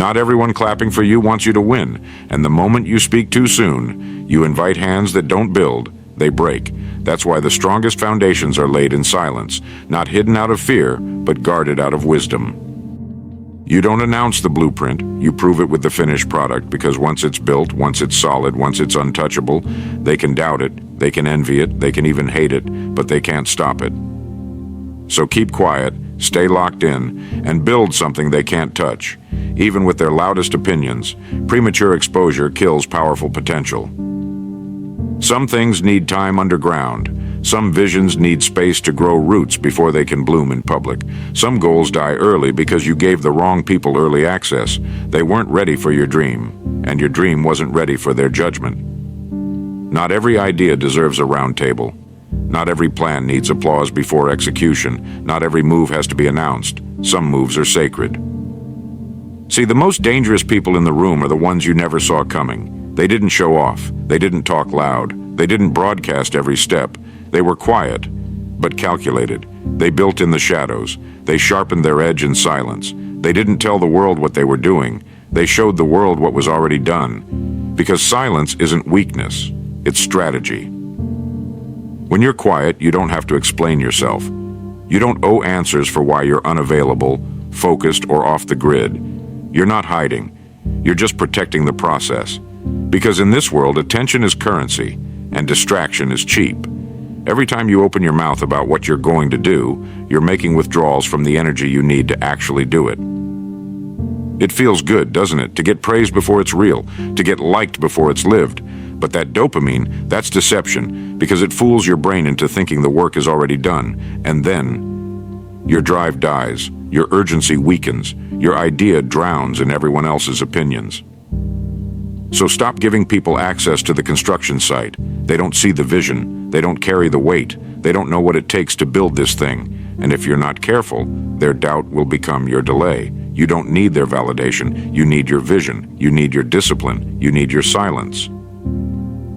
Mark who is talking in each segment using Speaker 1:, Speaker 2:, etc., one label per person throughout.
Speaker 1: Not everyone clapping for you wants you to win, and the moment you speak too soon, you invite hands that don't build, they break. That's why the strongest foundations are laid in silence, not hidden out of fear, but guarded out of wisdom. You don't announce the blueprint, you prove it with the finished product, because once it's built, once it's solid, once it's untouchable, they can doubt it, they can envy it, they can even hate it, but they can't stop it. So keep quiet, stay locked in, and build something they can't touch. Even with their loudest opinions, premature exposure kills powerful potential. Some things need time underground. Some visions need space to grow roots before they can bloom in public. Some goals die early because you gave the wrong people early access. They weren't ready for your dream, and your dream wasn't ready for their judgment. Not every idea deserves a round table. Not every plan needs applause before execution. Not every move has to be announced. Some moves are sacred. See, the most dangerous people in the room are the ones you never saw coming. They didn't show off. They didn't talk loud. They didn't broadcast every step. They were quiet, but calculated. They built in the shadows. They sharpened their edge in silence. They didn't tell the world what they were doing. They showed the world what was already done. Because silence isn't weakness, it's strategy. When you're quiet, you don't have to explain yourself. You don't owe answers for why you're unavailable, focused, or off the grid. You're not hiding. You're just protecting the process. Because in this world, attention is currency, and distraction is cheap. Every time you open your mouth about what you're going to do, you're making withdrawals from the energy you need to actually do it. It feels good, doesn't it, to get praised before it's real, to get liked before it's lived. But that dopamine, that's deception, because it fools your brain into thinking the work is already done. And then, your drive dies, your urgency weakens, your idea drowns in everyone else's opinions. So stop giving people access to the construction site. They don't see the vision. They don't carry the weight. They don't know what it takes to build this thing. And if you're not careful, their doubt will become your delay. You don't need their validation. You need your vision. You need your discipline. You need your silence.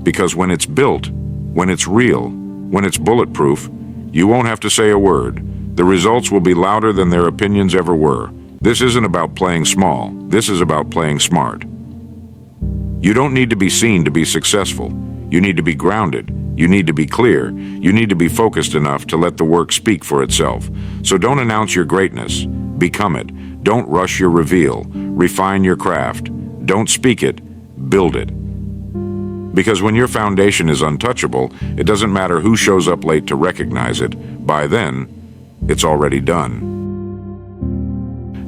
Speaker 1: Because when it's built, when it's real, when it's bulletproof, you won't have to say a word. The results will be louder than their opinions ever were. This isn't about playing small. This is about playing smart. You don't need to be seen to be successful. You need to be grounded. You need to be clear. You need to be focused enough to let the work speak for itself. So don't announce your greatness. Become it. Don't rush your reveal. Refine your craft. Don't speak it. Build it. Because when your foundation is untouchable, it doesn't matter who shows up late to recognize it. By then, it's already done.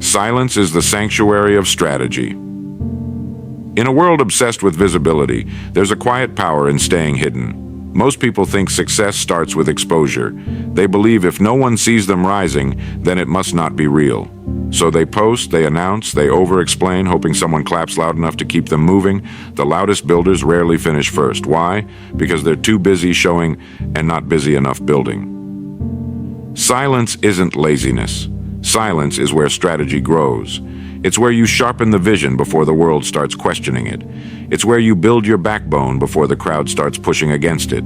Speaker 1: Silence is the sanctuary of strategy. In a world obsessed with visibility, there's a quiet power in staying hidden. Most people think success starts with exposure. They believe if no one sees them rising, then it must not be real. So they post, they announce, they over-explain, hoping someone claps loud enough to keep them moving. The loudest builders rarely finish first. Why? Because they're too busy showing and not busy enough building. Silence isn't laziness. Silence is where strategy grows. It's where you sharpen the vision before the world starts questioning it. It's where you build your backbone before the crowd starts pushing against it.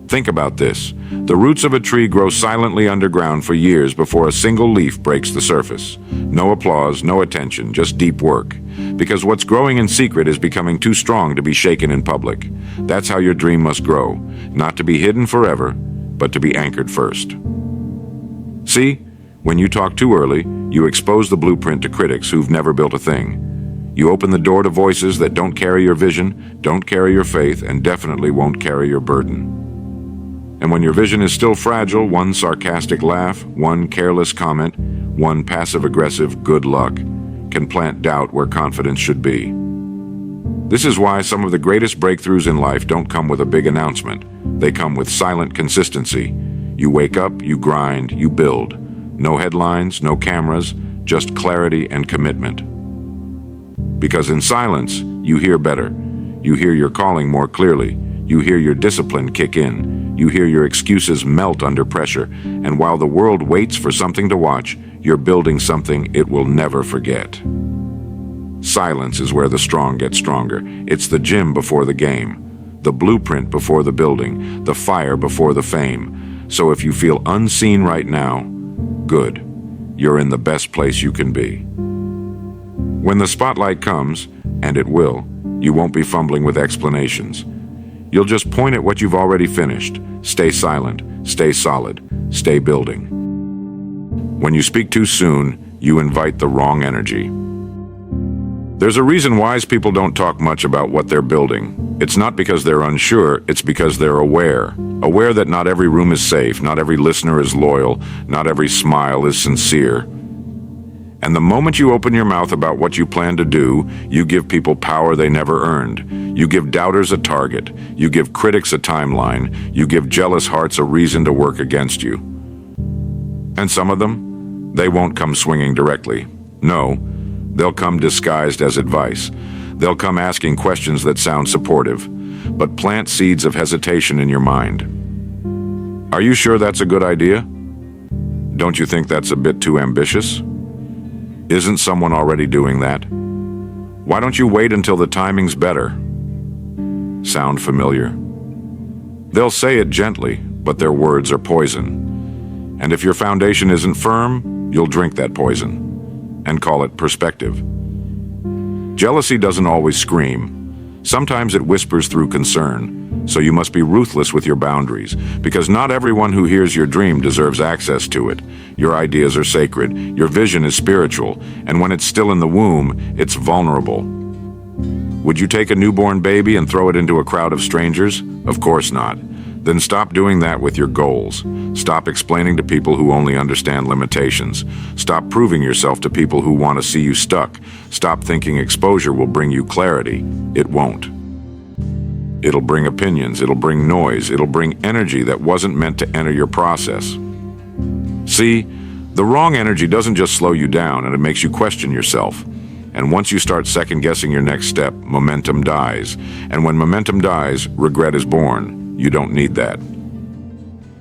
Speaker 1: Think about this. The roots of a tree grow silently underground for years before a single leaf breaks the surface. No applause, no attention, just deep work. Because what's growing in secret is becoming too strong to be shaken in public. That's how your dream must grow. Not to be hidden forever, but to be anchored first. See? When you talk too early, you expose the blueprint to critics who've never built a thing. You open the door to voices that don't carry your vision, don't carry your faith, and definitely won't carry your burden. And when your vision is still fragile, one sarcastic laugh, one careless comment, one passive-aggressive good luck can plant doubt where confidence should be. This is why some of the greatest breakthroughs in life don't come with a big announcement. They come with silent consistency. You wake up, you grind, you build. No headlines, no cameras, just clarity and commitment. Because in silence, you hear better. You hear your calling more clearly. You hear your discipline kick in. You hear your excuses melt under pressure. And while the world waits for something to watch, you're building something it will never forget. Silence is where the strong get stronger. It's the gym before the game, the blueprint before the building, the fire before the fame. So if you feel unseen right now, good. You're in the best place you can be. When the spotlight comes, and it will, you won't be fumbling with explanations. You'll just point at what you've already finished. Stay silent, stay solid, stay building. When you speak too soon, you invite the wrong energy. There's a reason wise people don't talk much about what they're building. It's not because they're unsure, it's because they're aware. Aware that not every room is safe, not every listener is loyal, not every smile is sincere. And the moment you open your mouth about what you plan to do, you give people power they never earned. You give doubters a target. You give critics a timeline. You give jealous hearts a reason to work against you. And some of them, they won't come swinging directly. No, they'll come disguised as advice. They'll come asking questions that sound supportive, but plant seeds of hesitation in your mind. Are you sure that's a good idea? Don't you think that's a bit too ambitious? Isn't someone already doing that? Why don't you wait until the timing's better? Sound familiar? They'll say it gently, but their words are poison. And if your foundation isn't firm, you'll drink that poison and call it perspective. Jealousy doesn't always scream. Sometimes it whispers through concern. So you must be ruthless with your boundaries, because not everyone who hears your dream deserves access to it. Your ideas are sacred, your vision is spiritual, and when it's still in the womb, it's vulnerable. Would you take a newborn baby and throw it into a crowd of strangers? Of course not. Then stop doing that with your goals. Stop explaining to people who only understand limitations. Stop proving yourself to people who want to see you stuck. Stop thinking exposure will bring you clarity. It won't. It'll bring opinions, it'll bring noise, it'll bring energy that wasn't meant to enter your process. See, the wrong energy doesn't just slow you down, and it makes you question yourself. And once you start second-guessing your next step, momentum dies. And when momentum dies, regret is born. You don't need that.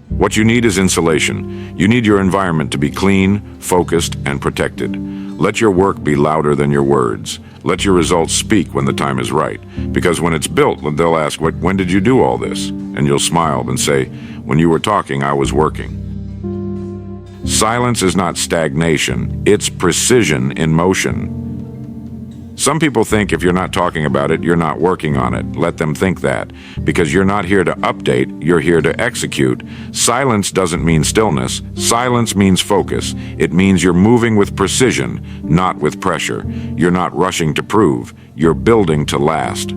Speaker 1: What you need is insulation. You need your environment to be clean, focused, and protected. Let your work be louder than your words. Let your results speak when the time is right. Because when it's built, they'll ask, when did you do all this? And you'll smile and say, when you were talking, I was working. Silence is not stagnation, it's precision in motion. Some people think if you're not talking about it, you're not working on it. Let them think that. Because you're not here to update, you're here to execute. Silence doesn't mean stillness. Silence means focus. It means you're moving with precision, not with pressure. You're not rushing to prove. You're building to last.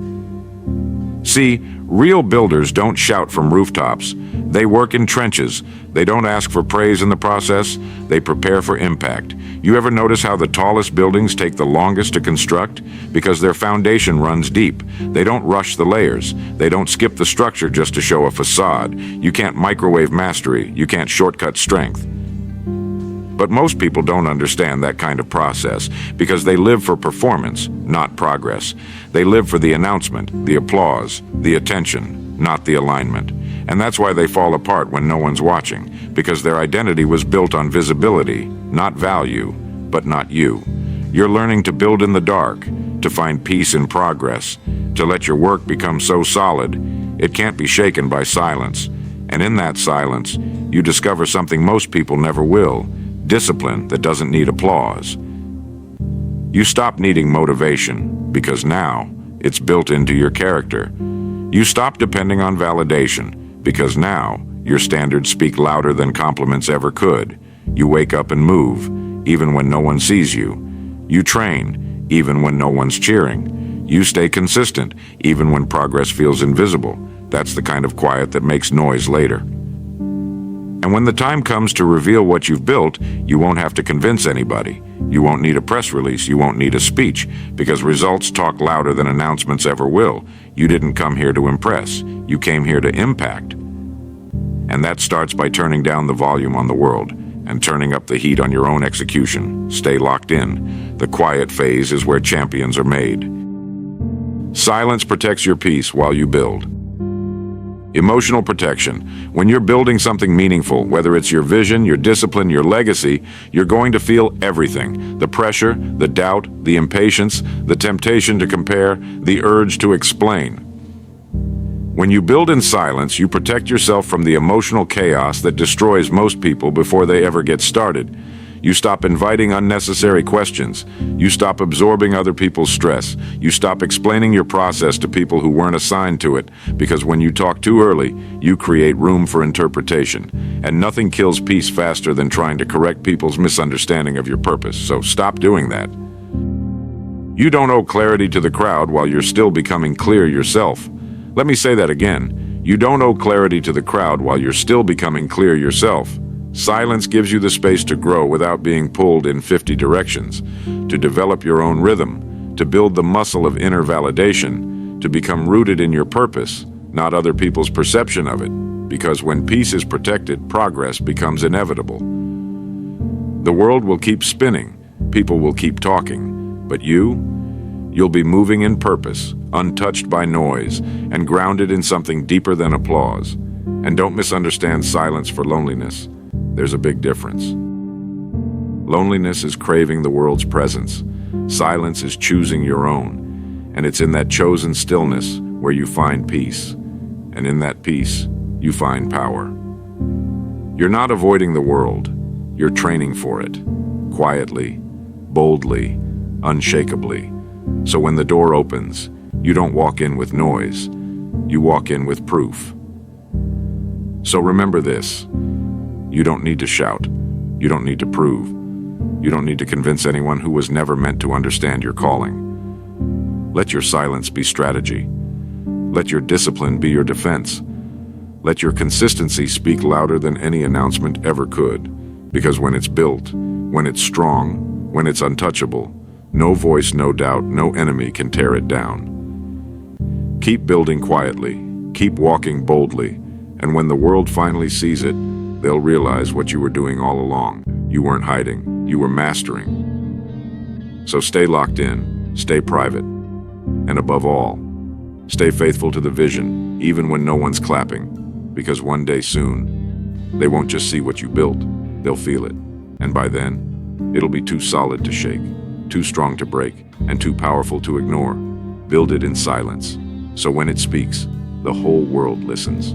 Speaker 1: See, real builders don't shout from rooftops. They work in trenches. They don't ask for praise in the process. They prepare for impact. You ever notice how the tallest buildings take the longest to construct? Because their foundation runs deep. They don't rush the layers. They don't skip the structure just to show a facade. You can't microwave mastery. You can't shortcut strength. But most people don't understand that kind of process because they live for performance, not progress. They live for the announcement, the applause, the attention, not the alignment. And that's why they fall apart when no one's watching, because their identity was built on visibility, not value, but not you. You're learning to build in the dark, to find peace in progress, to let your work become so solid, it can't be shaken by silence. And in that silence, you discover something most people never will. Discipline that doesn't need applause. You stop needing motivation because now it's built into your character. You stop depending on validation because now your standards speak louder than compliments ever could. You wake up and move even when no one sees you. You train even when no one's cheering. You stay consistent even when progress feels invisible. That's the kind of quiet that makes noise later. And when the time comes to reveal what you've built, you won't have to convince anybody. You won't need a press release, you won't need a speech, because results talk louder than announcements ever will. You didn't come here to impress, you came here to impact. And that starts by turning down the volume on the world and turning up the heat on your own execution. Stay locked in. The quiet phase is where champions are made. Silence protects your peace while you build. Emotional protection. When you're building something meaningful, whether it's your vision, your discipline, your legacy, you're going to feel everything. The pressure, the doubt, the impatience, the temptation to compare, the urge to explain. When you build in silence, you protect yourself from the emotional chaos that destroys most people before they ever get started. You stop inviting unnecessary questions. You stop absorbing other people's stress. You stop explaining your process to people who weren't assigned to it, because when you talk too early, you create room for interpretation. And nothing kills peace faster than trying to correct people's misunderstanding of your purpose, so stop doing that. You don't owe clarity to the crowd while you're still becoming clear yourself. Let me say that again. You don't owe clarity to the crowd while you're still becoming clear yourself. Silence gives you the space to grow without being pulled in 50 directions, to develop your own rhythm, to build the muscle of inner validation, to become rooted in your purpose, not other people's perception of it, because when peace is protected, progress becomes inevitable. The world will keep spinning, people will keep talking, but you'll be moving in purpose, untouched by noise, and grounded in something deeper than applause. And don't misunderstand silence for loneliness. There's a big difference. Loneliness is craving the world's presence. Silence is choosing your own. And it's in that chosen stillness where you find peace. And in that peace, you find power. You're not avoiding the world. You're training for it. Quietly, boldly, unshakably. So when the door opens, you don't walk in with noise. You walk in with proof. So remember this. You don't need to shout. You don't need to prove. You don't need to convince anyone who was never meant to understand your calling. Let your silence be strategy. Let your discipline be your defense. Let your consistency speak louder than any announcement ever could. Because when it's built, when it's strong, when it's untouchable, no voice, no doubt, no enemy can tear it down. Keep building quietly. Keep walking boldly. And when the world finally sees it, they'll realize what you were doing all along. You weren't hiding, you were mastering. So stay locked in, stay private, and above all, stay faithful to the vision, even when no one's clapping, because one day soon, they won't just see what you built, they'll feel it. And by then, it'll be too solid to shake, too strong to break, and too powerful to ignore. Build it in silence, so when it speaks, the whole world listens.